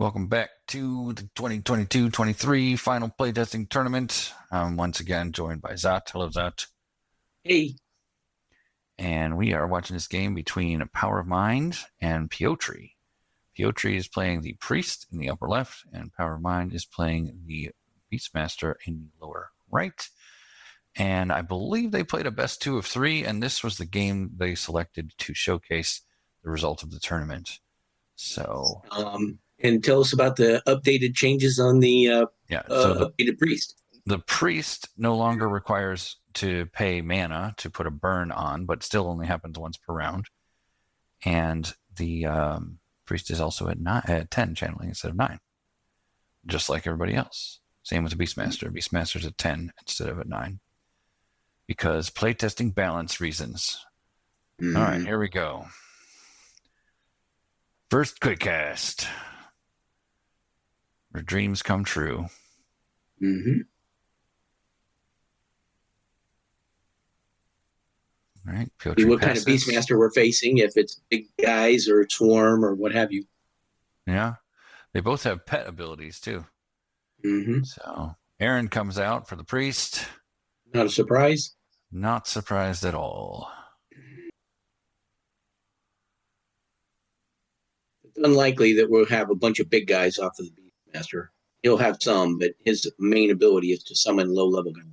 Welcome back to the 2022-23 final playtesting tournament. I'm once again joined by Zat. Hello, Zat. Hey. And we are watching this game between PowerOfMind and Pjotri. Pjotri is playing the Priest in the upper left, and PowerOfMind is playing the Beastmaster in the lower right. And I believe they played a best 2 of 3, and this was the game they selected to showcase the result of the tournament. So, and tell us about the updated changes on the updated priest. The priest no longer requires to pay mana to put a burn on, but still only happens once per round. And the priest is also at 10 channeling instead of 9, just like everybody else. Same with the Beastmaster. Beastmaster's at 10 instead of at 9, because playtesting balance reasons. All right, here we go. First quick cast. Where dreams come true. All right, see what kind of Beastmaster we're facing, if it's big guys or swarm or what have you. Yeah, they both have pet abilities too. So Ehren comes out for the priest. Not a surprise? Not surprised at all. It's unlikely that we'll have a bunch of big guys off of the Beastmaster. He'll have some, but his main ability is to summon low-level guys.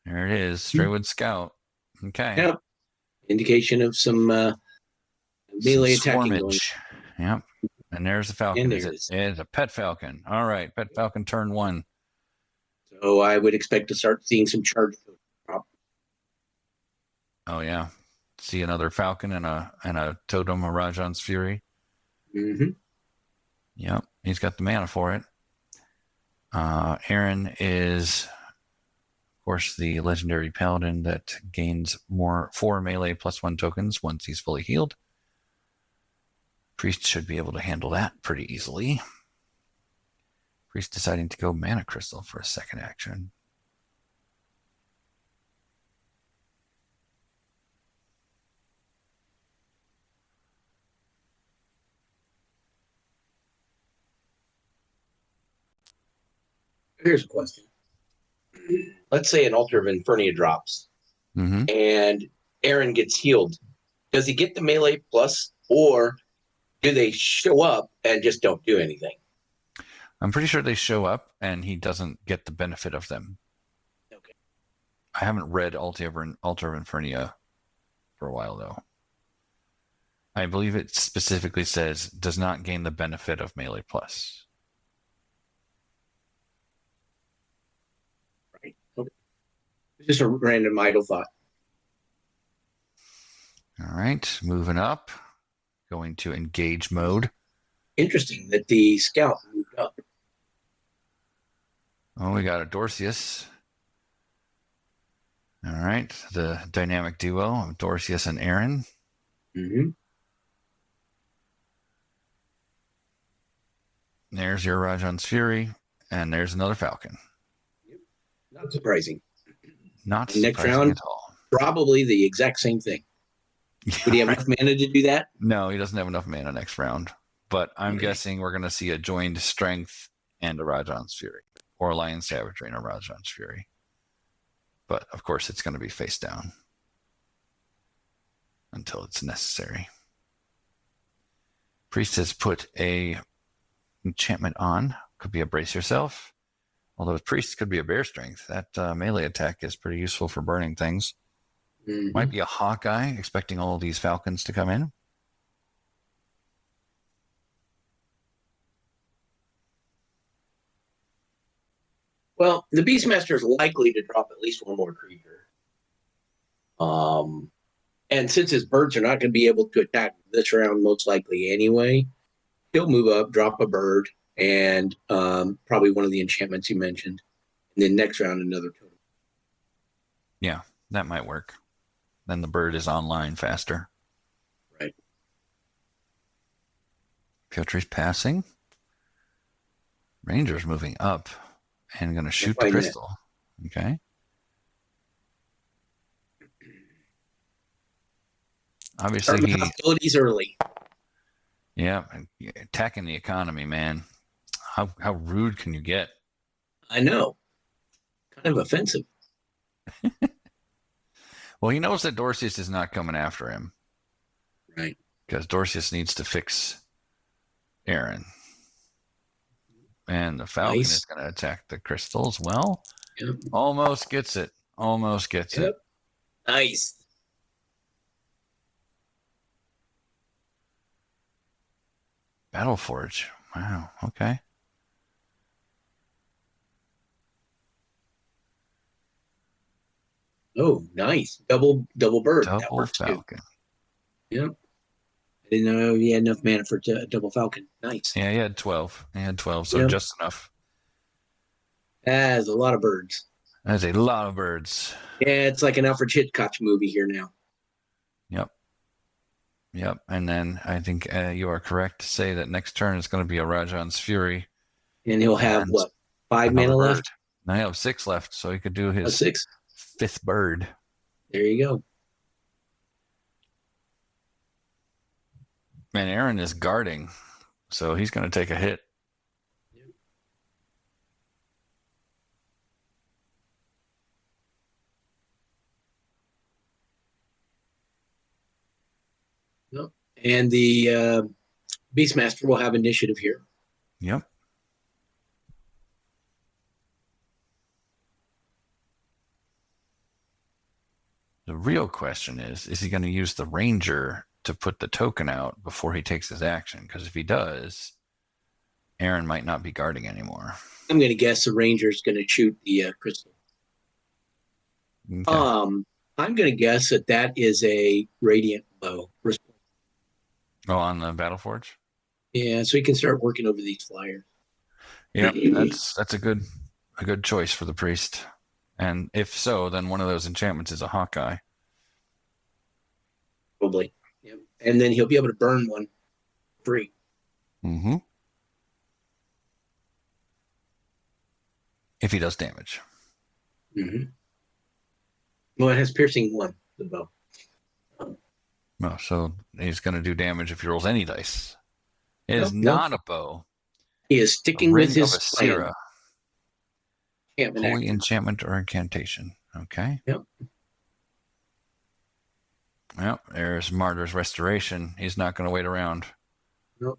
There it is, Straywood Scout. Okay. Yep. Indication of some melee attacking going. Yep. And there's the Falcon. It's a pet Falcon. All right, pet Falcon turn 1. So I would expect to start seeing some charge drop. Oh yeah. See another Falcon and a totem of Rajan's Fury. Yep, he's got the mana for it. Ehren is, of course, the legendary paladin that gains 4 melee +1 tokens once he's fully healed. Priest should be able to handle that pretty easily. Priest deciding to go Mana Crystal for a second action. Here's a question. Let's say an Altar of Infernia drops, and Ehren gets healed. Does he get the melee plus, or do they show up and just don't do anything? I'm pretty sure they show up and he doesn't get the benefit of them. Okay. I haven't read Altar of Infernia for a while, though. I believe it specifically says does not gain the benefit of melee plus. Right. Okay. Just a random idle thought. All right, moving up. Going to engage mode. Interesting that the scout moved up. Oh, we got a Dorseus. All right, the dynamic duo of Dorseus and Ehren. There's your Rajan's Fury, and there's another Falcon. Not surprising. Not surprising at all. Probably the exact same thing. Would he have enough mana to do that? No, he doesn't have enough mana next round. But I'm guessing we're going to see a joined Strength and a Rajan's Fury, or a Lion Savagery and a Rajan's Fury. But of course, it's going to be face down until it's necessary. Priest has put a enchantment on. Could be a Brace Yourself. Although Priest could be a Bear Strength. That melee attack is pretty useful for burning things. Might be a Hawkeye, expecting all of these Falcons to come in. Well, the Beastmaster is likely to drop at least one more creature. And since his birds are not going to be able to attack this round, most likely anyway, he'll move up, drop a bird, and probably one of the enchantments you mentioned. And then next round, another totem. Yeah, that might work. Then the bird is online faster. Right. Pjotri's passing. Ranger's moving up and going to shoot the crystal. Okay. Obviously, abilities early. Yeah, attacking the economy, man. How rude can you get? I know. Kind of offensive. Well, he knows that Dorseus is not coming after him Right. because Dorseus needs to fix Ehren. And the Falcon is Nice. going to attack the crystals. Well, Yep. almost gets it. Almost gets it. Yep. Nice. Battleforge. Wow. Okay. Oh, nice. Double bird. That Double works too. Falcon. Yep. I didn't know he had enough mana for double falcon. Nice. Yeah, he had 12. He had 12, so Yep. just enough. That's a lot of birds. That's a lot of birds. Yeah, it's like an Alfred Hitchcock movie here now. Yep. Yep. And then I think you are correct to say that next turn is going to be a Rajan's Fury And he'll have and what? 5 mana another bird. left? Now he'll have 6 left, so he could do A his 6? 5th bird. There you go. Man, Ehren is guarding, so he's going to take a hit. Yep. And the Beastmaster will have initiative here. Yep. The real question is he going to use the Ranger to put the token out before he takes his action? Because if he does, Ehren might not be guarding anymore. I'm going to guess the Ranger's going to shoot the crystal. Okay. I'm going to guess that is a radiant bow. Oh, on the Battleforge? Yeah, so he can start working over these flyers. Yep, that's a good choice for the priest. And if so, then one of those enchantments is a Hawkeye. Probably. Yep. And then he'll be able to burn one free. Mm-hmm. If he does damage. Mm-hmm. Well, it has piercing 1, the bow. No, so he's going to do damage if he rolls any dice. It is Nope. not a bow. He is A sticking with ring of his plan. Asira. Enchantment Holy action. enchantment or incantation. Okay. Yep. Well, there's Martyr's Restoration. He's not going to wait around. Nope.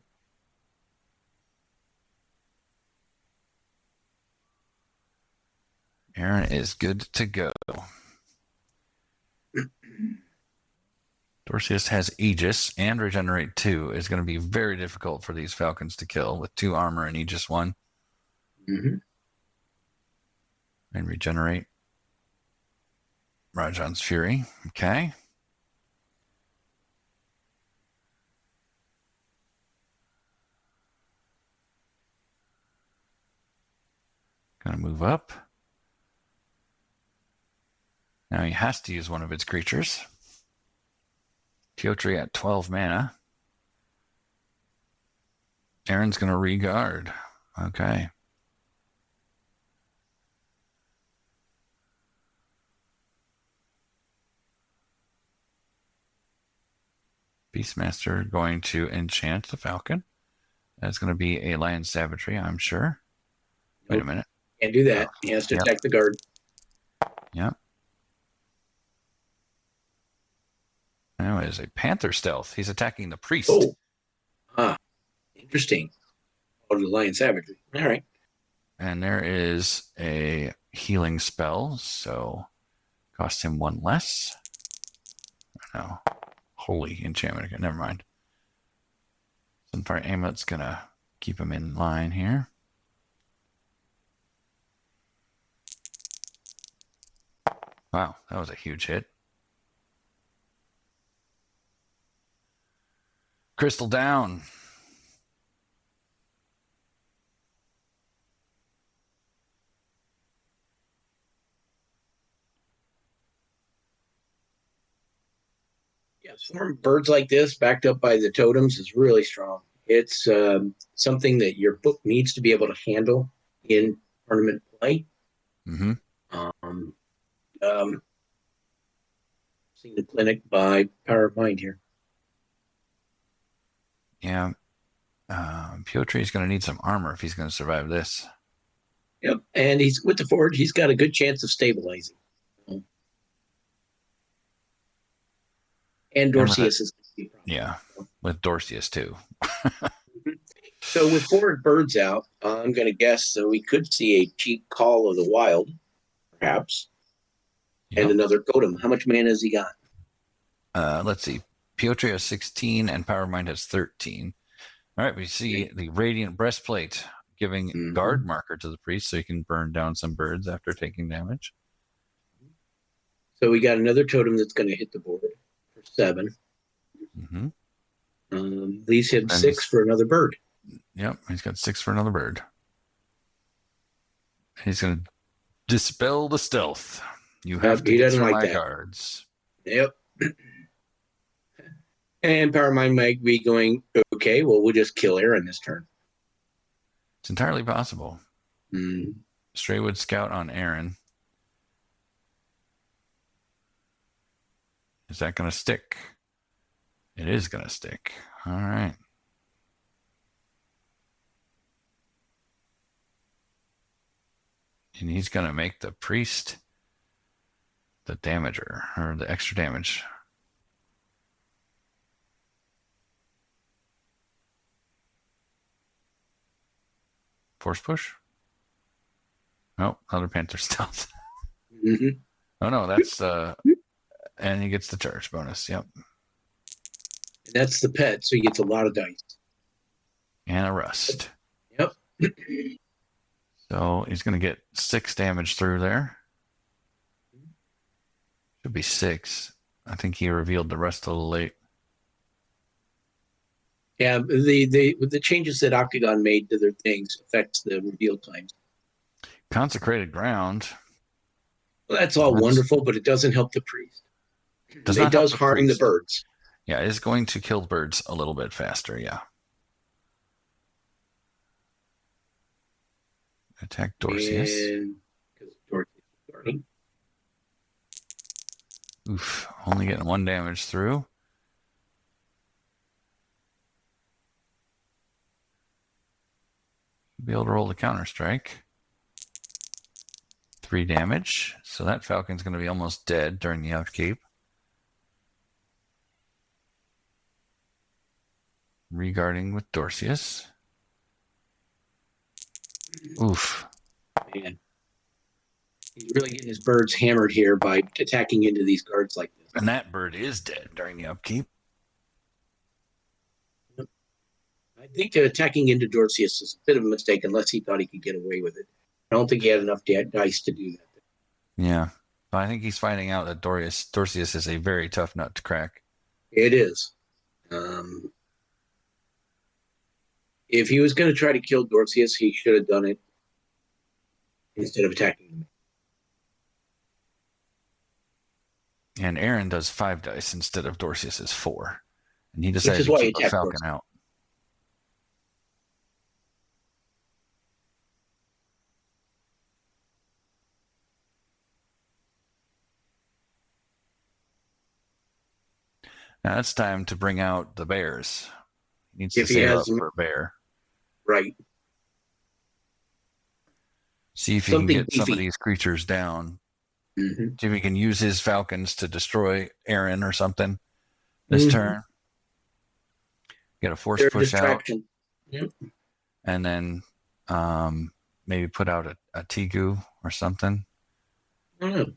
Ehren is good to go. Dorseus has Aegis and Regenerate 2. Is going to be very difficult for these Falcons to kill with 2 armor and Aegis 1. Mm-hmm. And Regenerate. Rajan's Fury. Okay. Going to move up. Now he has to use one of its creatures. Pjotri at 12 mana. Ehren's going to regard. Okay. Beastmaster going to enchant the Falcon. That's going to be a Lion Savagery, I'm sure. Wait a minute. Can't do that. He has to attack the guard. Yep. Now it is a Panther Stealth. He's attacking the priest. Oh. Ah. Interesting. Oh, the Lion Savagery. All right. And there is a healing spell, so cost him 1 less. No. Holy enchantment. Never mind. Sunfire Amulet's going to keep him in line here. Wow, that was a huge hit. Crystal down. Yeah, swarm birds like this, backed up by the totems, is really strong. It's something that your book needs to be able to handle in tournament play. Mm-hmm. Seeing the clinic by PowerOfMind here. Yeah, And Pjotri is going to need some armor if he's going to survive this. Yep, and he's with the forge. He's got a good chance of stabilizing. And Dorseus is going to be a problem. Yeah, with Dorseus too. So with 4 birds out, I'm going to guess so we could see a cheap Call of the Wild, perhaps, and another totem. How much mana has he got? Let's see. Pjotri has 16 and PowerOfMind has 13. All right, we see the Radiant Breastplate giving guard marker to the priest so he can burn down some birds after taking damage. So we got another totem that's going to hit the board for 7. Leaves him 6 for another bird. Yep, he's got 6 for another bird. He's going to dispel the stealth. You have to get through my guards. Yep. And PowerOfMind might be going, okay, well, we'll just kill Ehren this turn. It's entirely possible. Straywood scout on Ehren. Is that going to stick? It is going to stick. All right. And he's going to make the priest the damager, or the extra damage. Force push? Oh, another Panther stealth. Oh, no, that's... and he gets the charge bonus, yep. And that's the pet, so he gets a lot of dice. And a rust. Yep. So he's going to get 6 damage through there. Should be 6. I think he revealed the rest a little late. Yeah, the changes that Octagon made to their things affects the reveal times. Consecrated ground. Well, that's all wonderful, but it doesn't help the priest. It does harm the birds. Yeah, it's going to kill birds a little bit faster, yeah. Attack Dorseus. And because Dorseus is guarding. Oof, only getting 1 damage through. Be able to roll the counter strike. 3 damage. So that Falcon's going to be almost dead during the upkeep. Regarding with Dorseus. Oof. Man. He's really getting his birds hammered here by attacking into these guards like this. And that bird is dead during the upkeep. I think attacking into Dorseus is a bit of a mistake unless he thought he could get away with it. I don't think he had enough dice to do that. Yeah. But I think he's finding out that Dorseus is a very tough nut to crack. It is. If he was going to try to kill Dorseus, he should have done it instead of attacking him. And Ehren does 5 dice instead of Dorseus's 4. And he decided to keep a Falcon out. Now it's time to bring out the bears. He needs to save up for a bear. Right. See if he can get some of these creatures down. See if he can use his Falcons to destroy Ehren or something this turn. Get a force push out. And then maybe put out a Tegu or something. I don't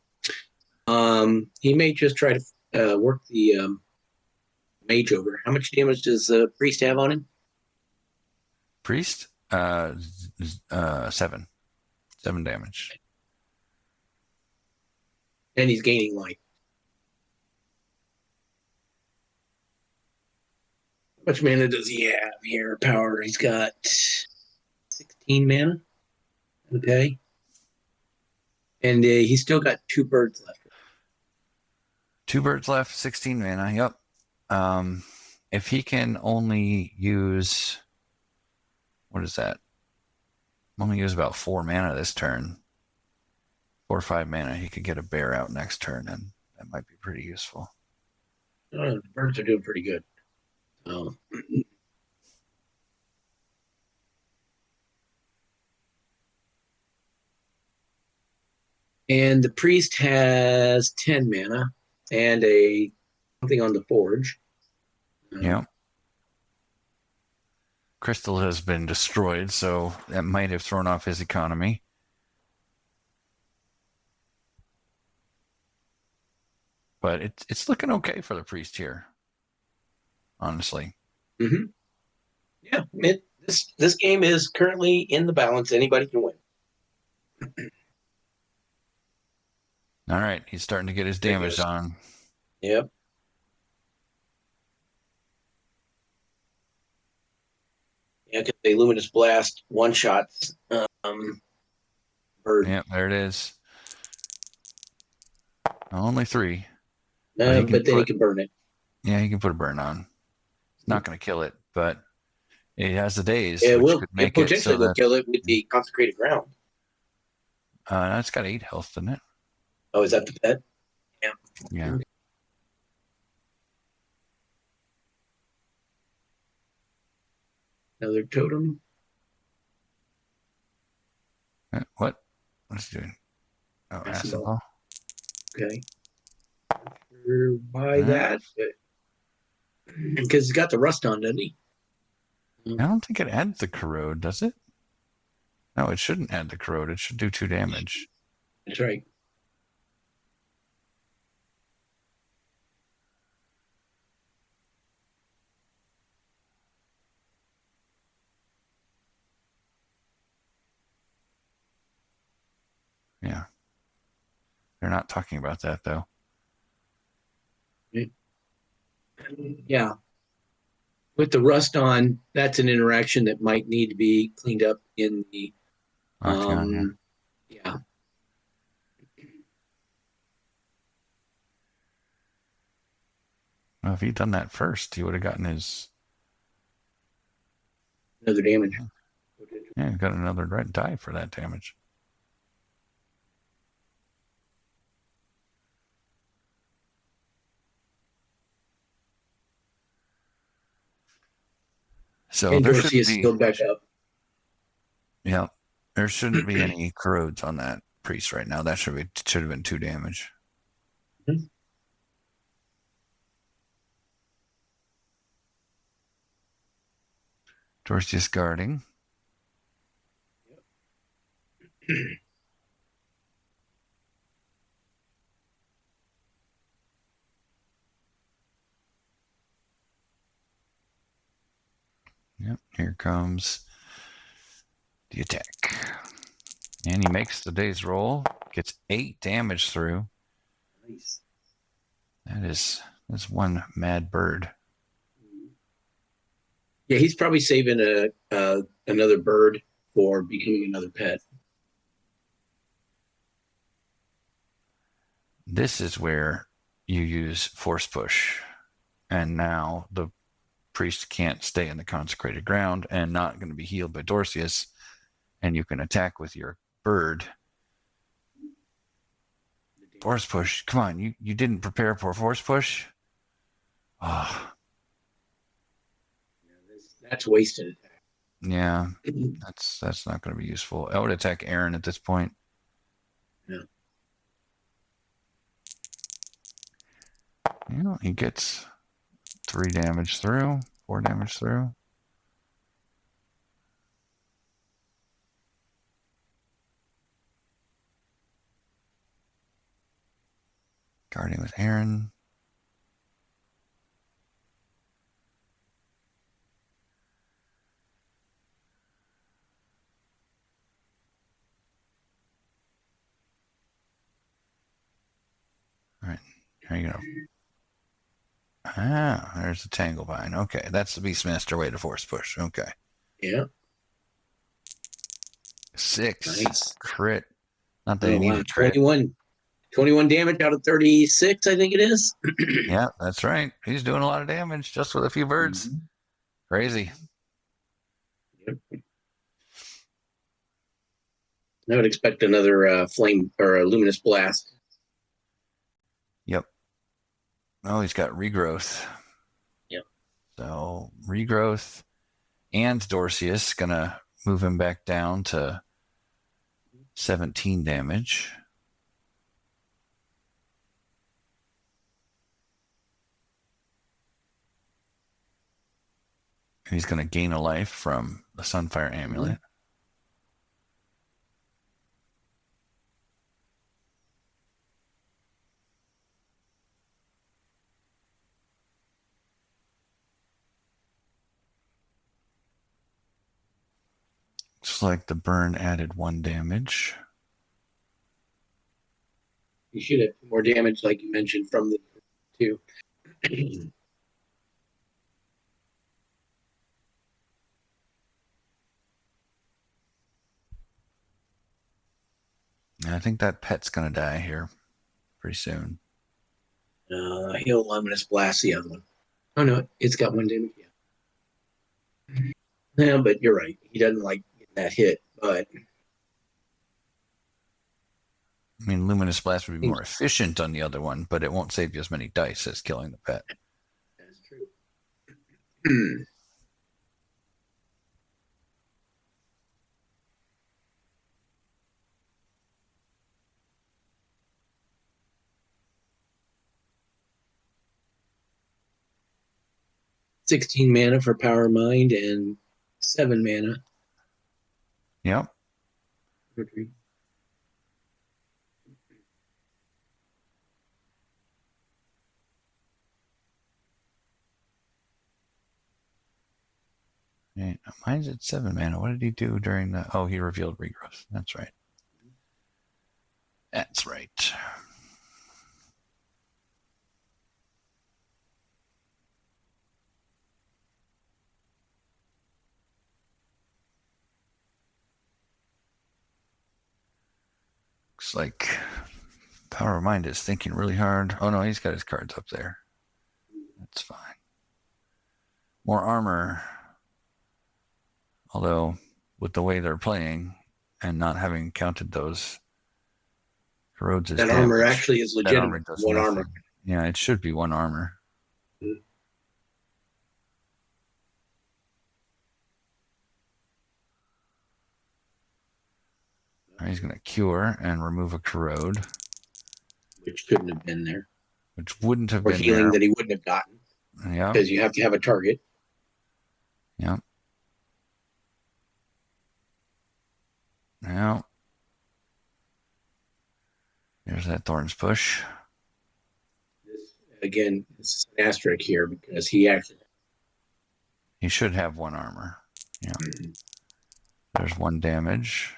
know. He may just try to work the mage over. How much damage does the priest have on him? Priest? 7. 7 damage. And he's gaining life. How much mana does he have here? Power. He's got 16 mana. Okay. And he's still got 2 birds left. 2 birds left, 16 mana. Yep. If he can only use, what is that? Only use about 4 mana this turn. 4 or 5 mana, he could get a bear out next turn, and that might be pretty useful. The birds are doing pretty good. And the priest has 10 mana and something on the forge. Yeah. Crystal has been destroyed, so that might have thrown off his economy. But it's looking okay for the priest here, honestly. Mm-hmm. Yeah, this game is currently in the balance. Anybody can win. All right, he's starting to get his damage on. Yep. Yeah, because the Luminous Blast one shots bird. Yep, there it is. Only 3. But then he can burn it. Yeah, he can put a burn on. It's not going to kill it, but it has the daze, It which will. could It make it potentially so will that kill it with the consecrated ground. it's got 8 health, doesn't it? Oh, is that the pet? Yeah. Yeah. Another totem. What? What's he doing? Oh, acid ball. Okay. Buy that, because he's got the rust on, doesn't he? I don't think it adds the corrode, does it? No, it shouldn't add the corrode. It should do 2 damage. That's right. Yeah. They're not talking about that, though. Yeah. With the rust on, that's an interaction that might need to be cleaned up in the Arcane, yeah. Well, if he'd done that first, he would have gotten his... Another damage. Yeah, he got another red die for that damage. So And there shouldn't Dorseus be... healed back up. Yeah, there shouldn't be any corrodes on that priest right now. That should have been 2 damage. Mm-hmm. Dorseus guarding. Yep, here comes the attack. And he makes the day's roll. Gets 8 damage through. Nice. That's one mad bird. Yeah, he's probably saving another bird for becoming another pet. This is where you use force push. And now the priest can't stay in the consecrated ground and not going to be healed by Dorseus. And you can attack with your bird. Force push. Come on, you didn't prepare for force push? Oh. That's wasted. Yeah, that's not going to be useful. I would attack Ehren at this point. Yeah. You know, he gets 3 damage through, 4 damage through. Guarding with Ehren. All right, here you go. Ah, there's the Tanglevine. Okay, that's the Beastmaster way to force push. Okay. Yeah. 6. Nice. Crit. Not that Oh, he wow. needed crit. 21 damage out of 36, I think it is. Yeah, that's right. He's doing a lot of damage just with a few birds. Mm-hmm. Crazy. Yep. I would expect another flame or a luminous blast. Yep. Oh, he's got regrowth. Yep. So regrowth and Dorseus gonna move him back down to 17 damage. He's going to gain a life from the Sunfire Amulet. Looks like the burn added 1 damage. You should have more damage, like you mentioned, from the 2. I think that pet's going to die here pretty soon. He'll Luminous Blast the other one. Oh, no, it's got 1 damage. Yeah, but you're right. He doesn't like getting that hit, but... I mean, Luminous Blast would be more efficient on the other one, but it won't save you as many dice as killing the pet. That's true. 16 mana for PowerOfMind and 7 mana. Yep. Pjotri. Okay, mine's at 7 mana. What did he do during the... Oh, he revealed regrowth. That's right. That's right. Looks like PowerOfMind is thinking really hard. Oh no, he's got his cards up there. That's fine. More armor. Although, with the way they're playing and not having counted those corrodes as That damage, armor actually is that armor legitimate. does 1 nothing. armor. Yeah, it should be 1 armor. He's going to cure and remove a corrode. Which shouldn't have been there. Which wouldn't have or been healing there. that he wouldn't have gotten. Yeah. Because you have to have a target. Yeah. Yeah. There's that Thorn's push. Again, this is an asterisk here because he actually... He should have 1 armor. Yeah. There's 1 damage.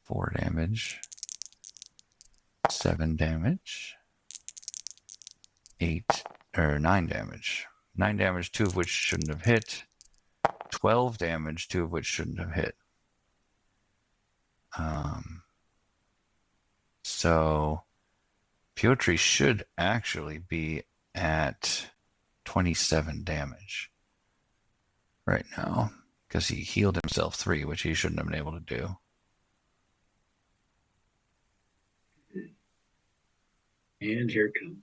4 damage. 7 damage. 9 damage. 9 damage, 2 of which shouldn't have hit. 12 damage, 2 of which shouldn't have hit. So Pjotri should actually be at 27 damage right now because he healed himself 3, which he shouldn't have been able to do. And here it comes.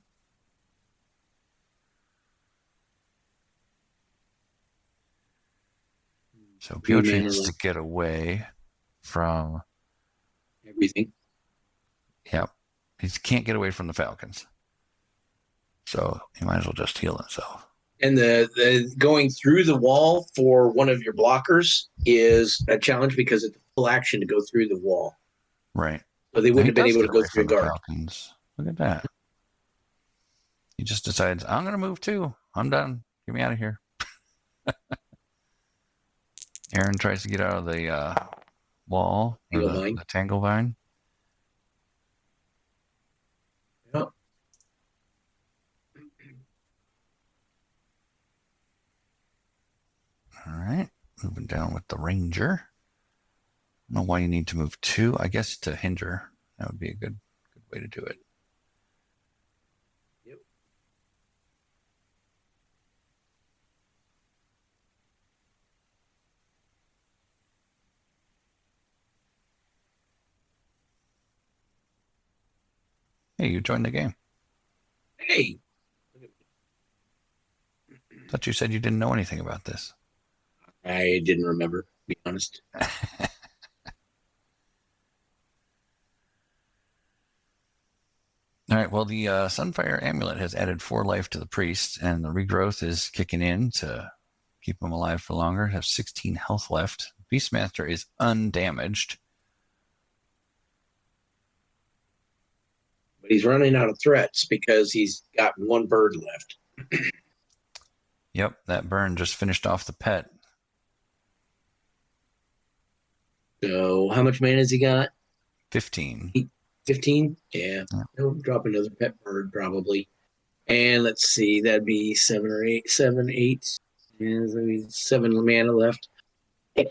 So Pjotri needs to get away from everything. Yep. He can't get away from the Falcons. So he might as well just heal himself. And the going through the wall for one of your blockers is a challenge because it's full action to go through the wall. Right. So they wouldn't have been able to go through a guard. Falcons. Look at that. He just decides, I'm going to move too. I'm done. Get me out of here. Ehren tries to get out of the wall or the Tanglevine. Yep. All right. Moving down with the Ranger. I don't know why you need to move 2. I guess to hinder. That would be a good way to do it. Yep. Hey, you joined the game. Hey. Thought you said you didn't know anything about this. I didn't remember, to be honest. All right. Well, the Sunfire Amulet has added 4 life to the priest, and the regrowth is kicking in to keep him alive for longer. Have 16 health left. Beastmaster is undamaged. But he's running out of threats because he's got 1 bird left. Yep, that burn just finished off the pet. So how much mana has he got? 15. 15? Yeah. He'll drop another pet bird probably. And let's see, that'd be 7 or 8. 7, 8. And there's 7 mana left. The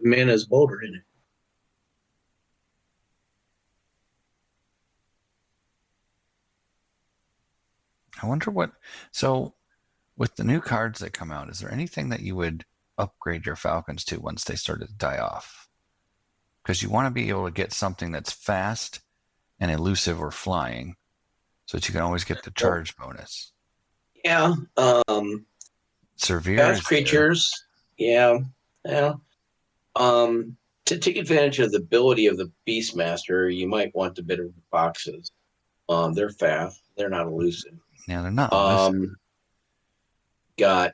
mana's bolder in it. I wonder what. So, with the new cards that come out, is there anything that you would upgrade your Falcons to once they started to die off? Because you want to be able to get something that's fast and elusive or flying, so that you can always get the charge bonus. Yeah. Severe Fast creatures. There. Yeah. To take advantage of the ability of the Beastmaster, you might want the bit of the boxes. They're fast. They're not elusive. Yeah, they're not elusive. Got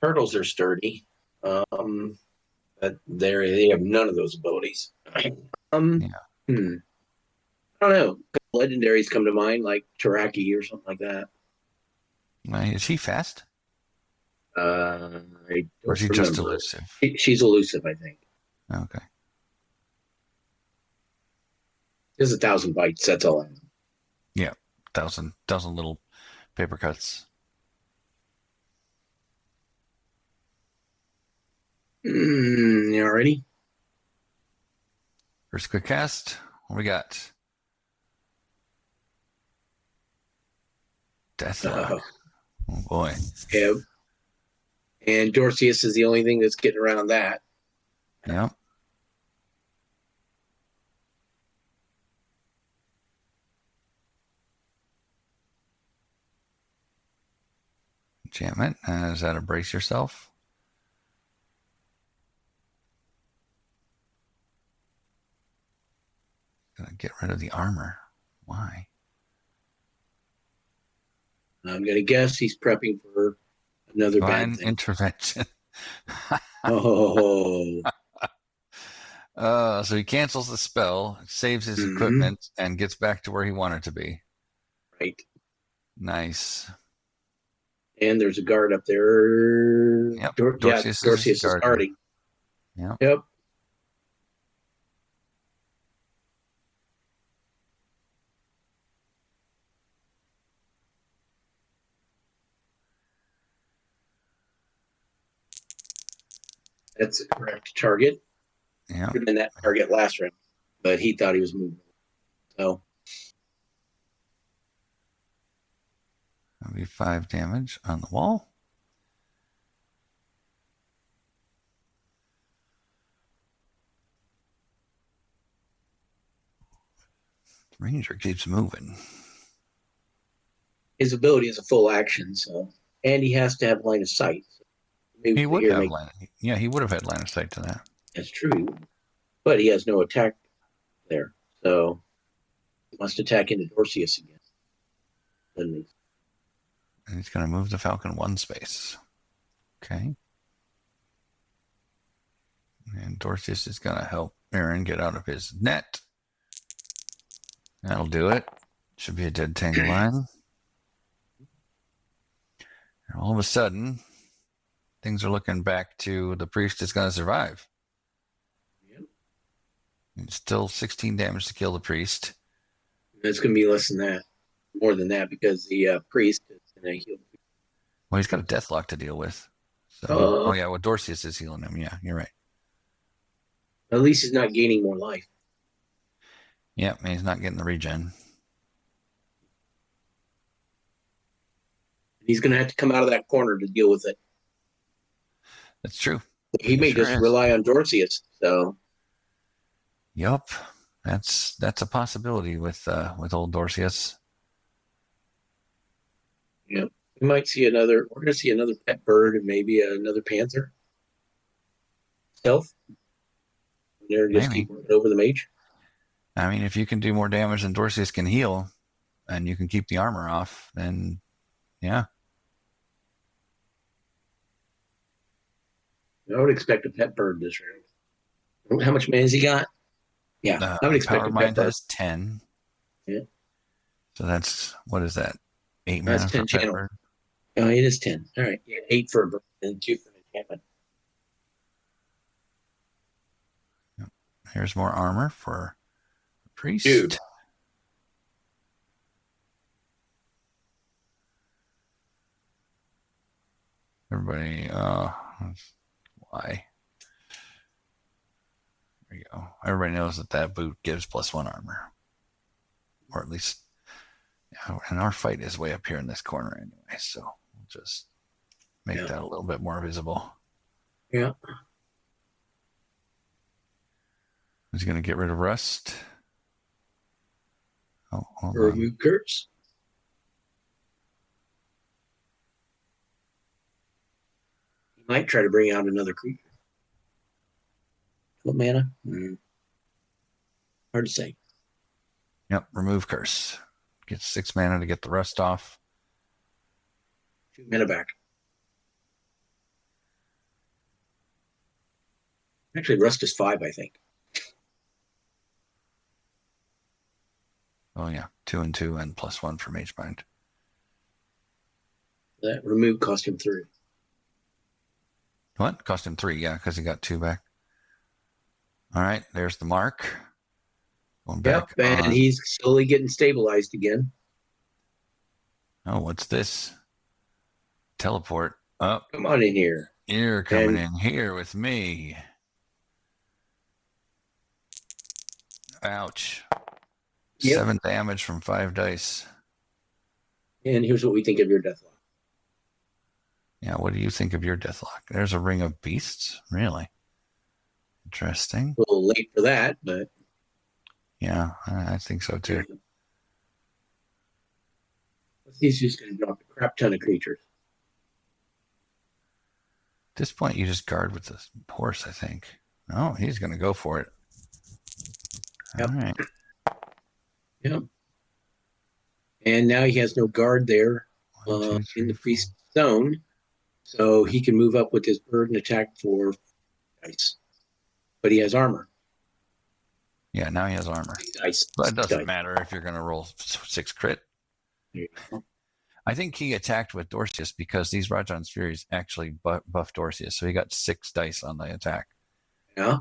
turtles are sturdy. But they have none of those abilities. Yeah. I don't know. Legendaries come to mind, like Taraki or something like that. Is he fast? I don't Or is he remember. just elusive? She's elusive, I think. Okay. There's 1,000 bites. That's all I know. Yeah, thousand little paper cuts. You ready? First quick cast. What we got? Deathlock. Oh boy. Yeah. And Dorseus is the only thing that's getting around that. Yep. Enchantment. Is that a brace yourself? Gonna get rid of the armor. Why? I'm going to guess he's prepping for another Divine bad thing. intervention. Oh. So he cancels the spell, saves his equipment, and gets back to where he wanted to be. Right. Nice. And there's a guard up there. Yep. Dorseus is guarding. Yep. That's the correct target. Yeah. Could have been that target last round, but he thought he was moving. So That'll be 5 damage on the wall. Ranger keeps moving. his ability is a full action, so and he has to have line of sight. So he would have line. Yeah, he would have had line of sight to that. That's true, but he has no attack there, so he must attack into Dorseus again. And he's going to move the Falcon 1 space. Okay. And Dorseus is going to help Ehren get out of his net. That'll do it. Should be a dead tangle line. And all of a sudden, things are looking back to the priest is going to survive. Yep. It's still 16 damage to kill the priest. It's going to be less than that, more than that, because the priest is going to heal. Well, he's got a deathlock to deal with. So, yeah, well, Dorseus is healing him. Yeah, you're right. At least he's not gaining more life. Yeah, and he's not getting the regen. He's going to have to come out of that corner to deal with it. That's true. He may just rely on Dorseus. So. Yep, that's a possibility with old Dorseus. Yeah, we might see another. We're going to see another pet bird and maybe another panther. Stealth. there and just Maybe. keep working over the mage. I mean, if you can do more damage than Dorseus can heal, and you can keep the armor off, then yeah. I would expect a pet bird this round. How much mana has he got? Yeah, I would expect a pet PowerOfMind bird. has 10. Yeah, So that's, what is that? 8 that's mana for 10 channel. Petbird? Oh, it is 10. All right. Yeah, 8 for a bird and 2 for an enchantment. Yep. Here's more armor for Priest. Dude. Everybody, why? There you go. Everybody knows that that boot gives +1 armor. Or at least, yeah, and our fight is way up here in this corner anyway, so we'll just make that a little bit more visible. Yeah. Who's going to get rid of Rust? Oh, hold on. Remove curse. He might try to bring out another creature. What mana? Hard to say. Yep, remove curse. Get 6 mana to get the rust off. 2 mana back. Actually, rust is 5, I think. Oh yeah, 2 and 2 and +1 for Mage Bind. That remove cost him 3. What? Cost him 3, yeah, because he got 2 back. All right, there's the mark. Going back and on. he's slowly getting stabilized again. Oh, what's this? Teleport up. Come on in here. You're coming in here with me. Ouch. Yep. 7 damage from 5 dice. And here's what we think of your deathlock. Yeah, what do you think of your deathlock? There's a ring of beasts? Really? Interesting. A little late for that, but... Yeah, I think so too. He's just going to drop a crap ton of creatures. At this point, you just guard with the horse, I think. Oh, he's going to go for it. Yep. All right. Yep. And now he has no guard there in the priest zone. So he can move up with his bird and attack for dice. But he has armor. Yeah, now he has armor. Dice. But it doesn't matter if you're going to roll 6 crit. I think he attacked with Dorseus because these Rajan's Furies actually buff Dorseus. So he got 6 dice on the attack. Yeah.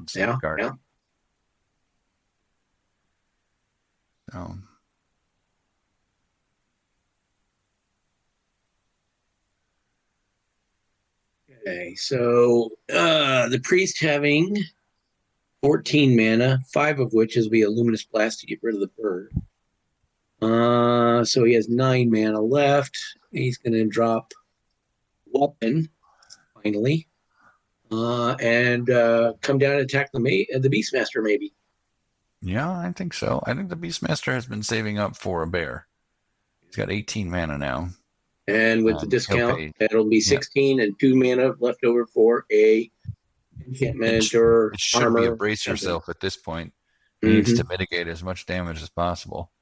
Okay, so the priest having 14 mana, 5 of which is be a luminous blast to get rid of the bird. So he has 9 mana left. He's going to drop weapon finally, and come down and attack the Beastmaster maybe. Yeah, I think so. I think the Beastmaster has been saving up for a bear. He's got 18 mana now. And with the discount, it'll be 16 and 2 mana left over for a enchantment or it should armor. Be a brace yourself at this point. He needs to mitigate as much damage as possible.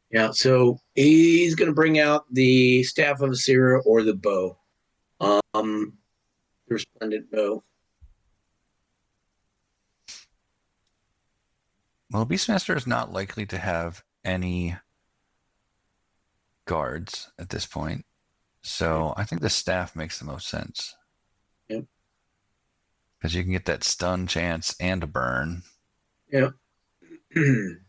Yeah, so he's going to bring out the Staff of Asira or the bow. The Resplendent bow. Well, Beastmaster is not likely to have any guards at this point. So I think the staff makes the most sense. Yep. Because you can get that stun chance and a burn. Yep. And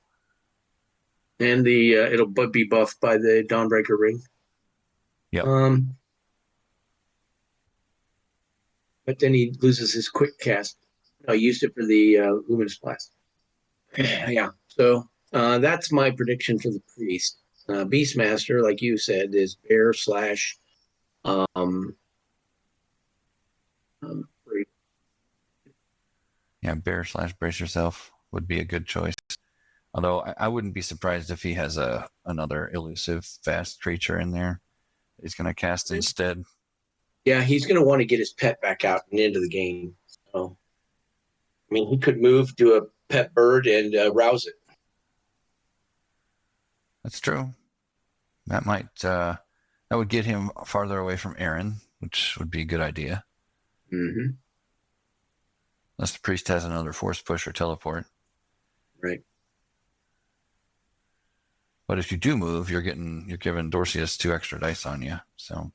the it'll be buffed by the Dawnbreaker ring. Yep. But then he loses his quick cast. I used it for the Luminous Blast. Yeah. So that's my prediction for the priest. Beastmaster, like you said, is bear slash yeah, bear slash brace yourself would be a good choice. Although I wouldn't be surprised if he has another elusive fast creature in there he's going to cast instead. Yeah, he's going to want to get his pet back out and into the game. So, I mean, he could move to a pet bird and rouse it. That's true. That would get him farther away from Ehren, which would be a good idea. Mm-hmm. Unless the priest has another force push or teleport. Right. But if you do move, you're giving Dorseus 2 extra dice on you. So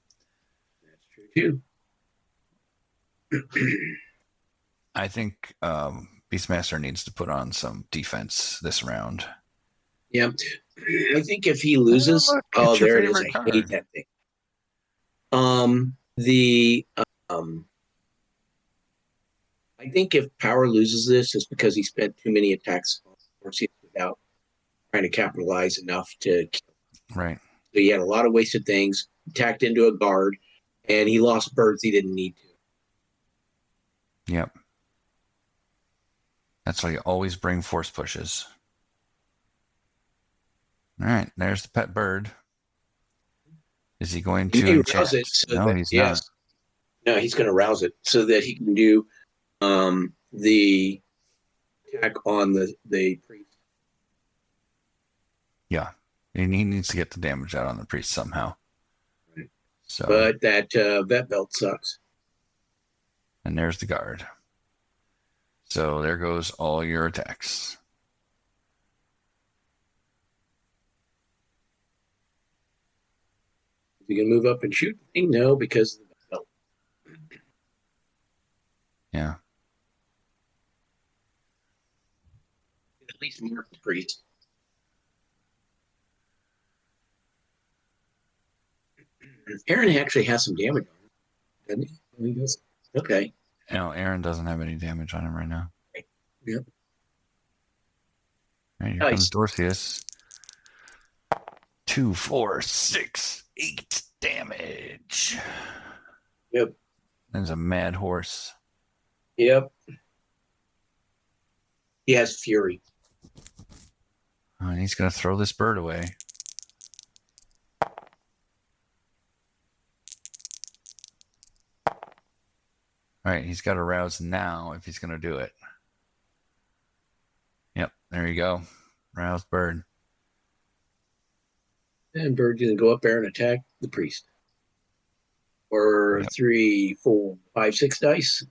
that's true too. I think Beastmaster needs to put on some defense this round. Yeah, I think if he loses, there it is. I hate that thing. I think if Power loses this, it's because he spent too many attacks on Dorseus without trying to capitalize enough to kill. Right. So he had a lot of wasted things, attacked into a guard, and he lost birds he didn't need to. Yep. That's why you always bring force pushes. All right, there's the pet bird. Is he going to enchant? Rouse it so no, that, he's yes. not. No, he's going to rouse it so that he can do the attack on the priest. Yeah, and he needs to get the damage out on the priest somehow. Right. So, but that vet belt sucks. And there's the guard. So there goes all your attacks. Is he going to move up and shoot? No, because of the belt. Yeah. At least mark the priest. Ehren actually has some damage on him, doesn't he? Okay. No, Ehren doesn't have any damage on him right now. Yep. All right, here comes Dorseus. 2, 4, 6, 8 damage. Yep. There's a mad horse. Yep. He has fury. And he's going to throw this bird away. All right, he's got to rouse now if he's going to do it. Yep, there you go. Rouse bird. And bird's going to go up there and attack the priest. Or 3, 4, 5, 6 dice.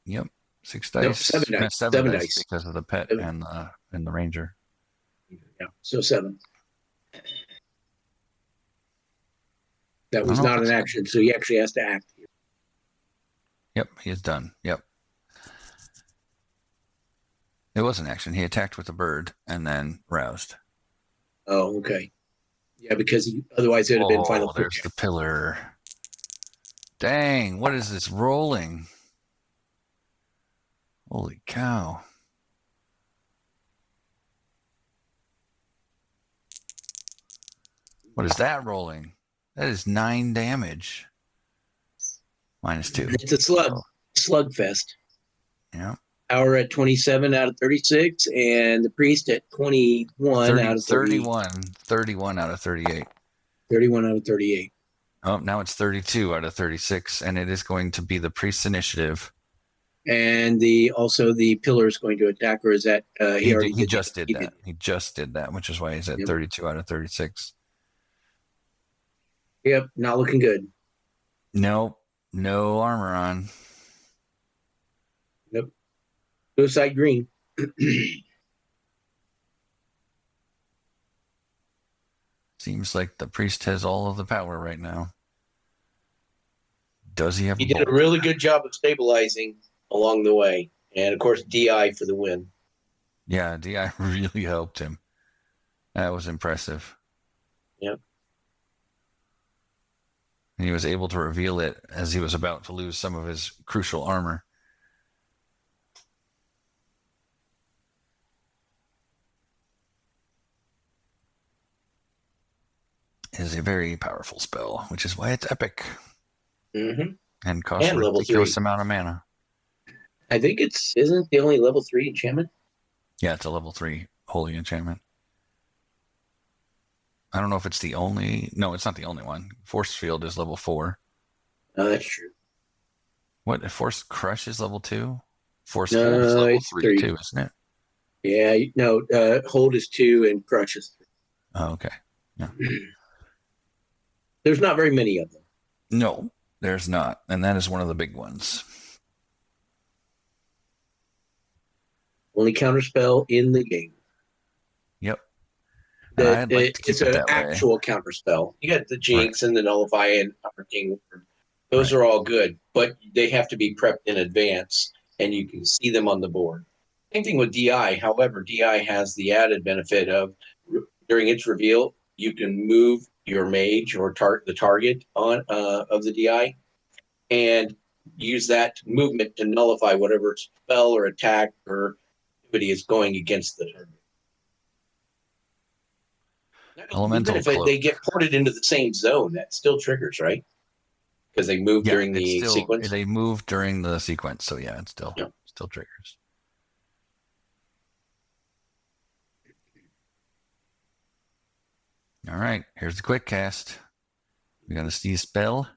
Yep, 6 dice. Nope, 7 dice. 7 dice because of the pet 7. and the ranger. Yeah, so 7. That was not an action, so he actually has to act here. Yep, he is done. Yep. It was an action. He attacked with a bird and then roused. Oh, okay. Yeah, because otherwise it would have been final. There's the pillar. Dang, what is this rolling? Holy cow. What is that rolling? That is 9 damage. -2. It's a slugfest. Yeah. Power at 27 out of 36, and the priest at 21 out of 31 out of 38. 31 out of 38. Oh, now it's 32 out of 36, and it is going to be the priest's initiative. And also the pillar is going to attack, or is that he just did that? He just did that, which is why he's at 32 out of 36. Yep, not looking good. Nope, no armor on. Nope. Suicide green. Seems like the priest has all of the power right now. Does he have? He did a really good job of stabilizing along the way, and of course, DI for the win. Yeah, DI really helped him. That was impressive. Yep. And he was able to reveal it as he was about to lose some of his crucial armor. It is a very powerful spell, which is why it's epic. Mm-hmm. And costs a ridiculous amount of mana. I think isn't the only level 3 enchantment? Yeah, it's a level 3 holy enchantment. I don't know if it's the only. No, it's not the only one. Force field is level 4. Oh, that's true. What? Force crush is level 2. Force hold is No, level it's 3 3. too, isn't it? Yeah, no, hold is 2 and crush is Oh, okay. Yeah. 3. There's not very many of them. No, there's not, and that is one of the big ones. Only counterspell in the game. Yep. And That I'd like to it's keep it an that way. actual counterspell. You got the Right. Jinx and the Nullify and Arcane. Those Right. are all good, but they have to be prepped in advance, and you can see them on the board. Same thing with DI. However, DI has the added benefit of during its reveal, you can move your mage or the target on of the DI, and use that movement to nullify whatever spell or attack or activity is going against the target. Even Elemental if they cloak. get ported into the same zone, that still triggers, right? Because they move Yeah, during it's the still sequence. they move during the sequence, so yeah, it's Yeah. still triggers. All right, here's the quick cast. We're gonna see spell.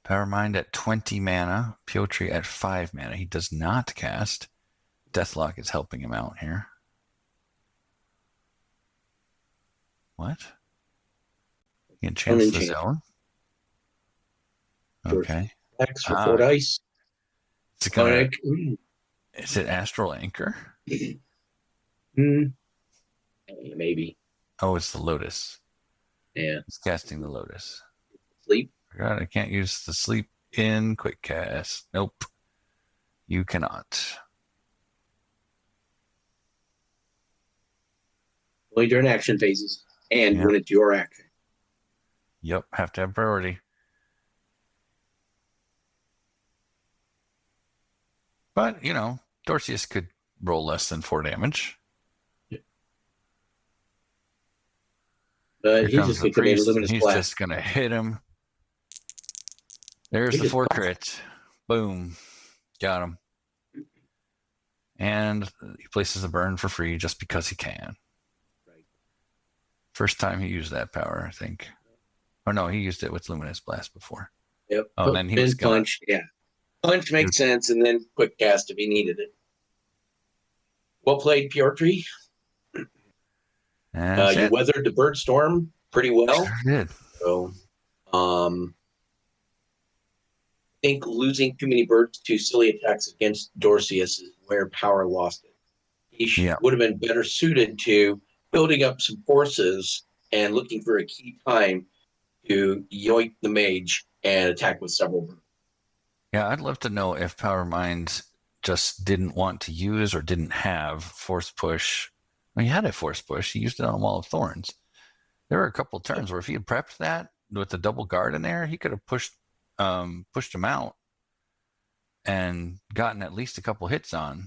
PowerMind at 20 mana. Pjotri at 5 mana. He does not cast. Deathlock is helping him out here. What? He enchants the zone? Okay. X for 4 dice. Is it gonna? Is it Astral Anchor? Maybe. Oh, it's the Lotus. Yeah. He's casting the Lotus. Sleep. God, I can't use the sleep in quick cast. Nope. You cannot. Only during action phases and when it's your action. Yep, have to have priority. But, Dorseus could roll less than 4 damage. But Here he's comes just the going to come in priest, and Luminous he's Blast. just going to hit him. There's the 4 crit. Boom. Got him. And he places a burn for free just because he can. Right. First time he used that power, I think. Oh, no, he used it with Luminous Blast before. Yep. Oh, and then he was going punch. Yeah. Punch makes sense, and then quick cast if he needed it. Well played, Pjotri. You weathered the bird storm pretty well. Sure did. So, I think losing too many birds to silly attacks against Dorseus is where power lost it. He would have been better suited to building up some forces and looking for a key time to yoink the mage and attack with several birds. Yeah, I'd love to know if PowerMind just didn't want to use or didn't have force push. Well, he had a force push. He used it on Wall of Thorns. There were a couple of turns where if he had prepped that with the double guard in there, he could have pushed him out and gotten at least a couple hits on,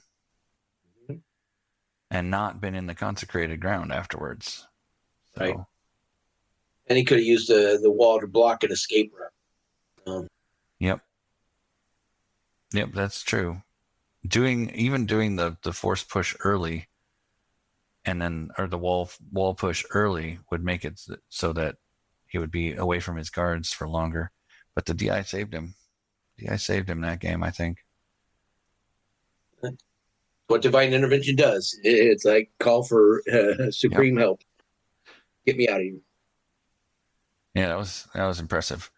and not been in the consecrated ground afterwards. So. Right. And he could have used the wall to block an escape route. Yep, that's true. Doing the force push early, and then or the wall push early would make it so that he would be away from his guards for longer. But the DI saved him. DI saved him that game, I think. What divine intervention does. It's like call for supreme help. Get me out of here. Yeah, that was impressive.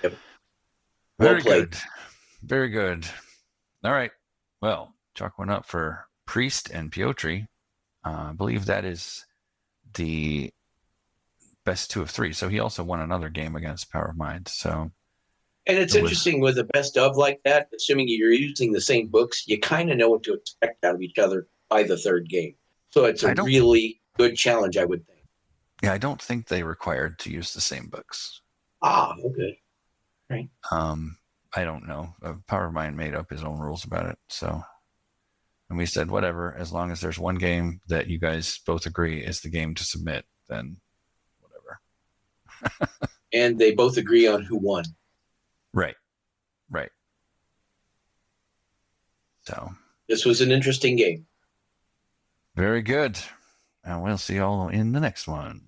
Yep. Very good. Very good. All right. Well, chalk one up for Priest and Pjotri. I believe that is the best 2 of 3. So he also won another game against PowerOfMind. So, and it's interesting with a best of like that, assuming you're using the same books, you kind of know what to expect out of each other by the third game. So it's a really good challenge, I would think. Yeah, I don't think they required to use the same books. Okay. Right. I don't know. PowerOfMind made up his own rules about it. So, and we said, whatever, as long as there's one game that you guys both agree is the game to submit, then whatever. And they both agree on who won. Right. So this was an interesting game. Very good. And we'll see y'all in the next one.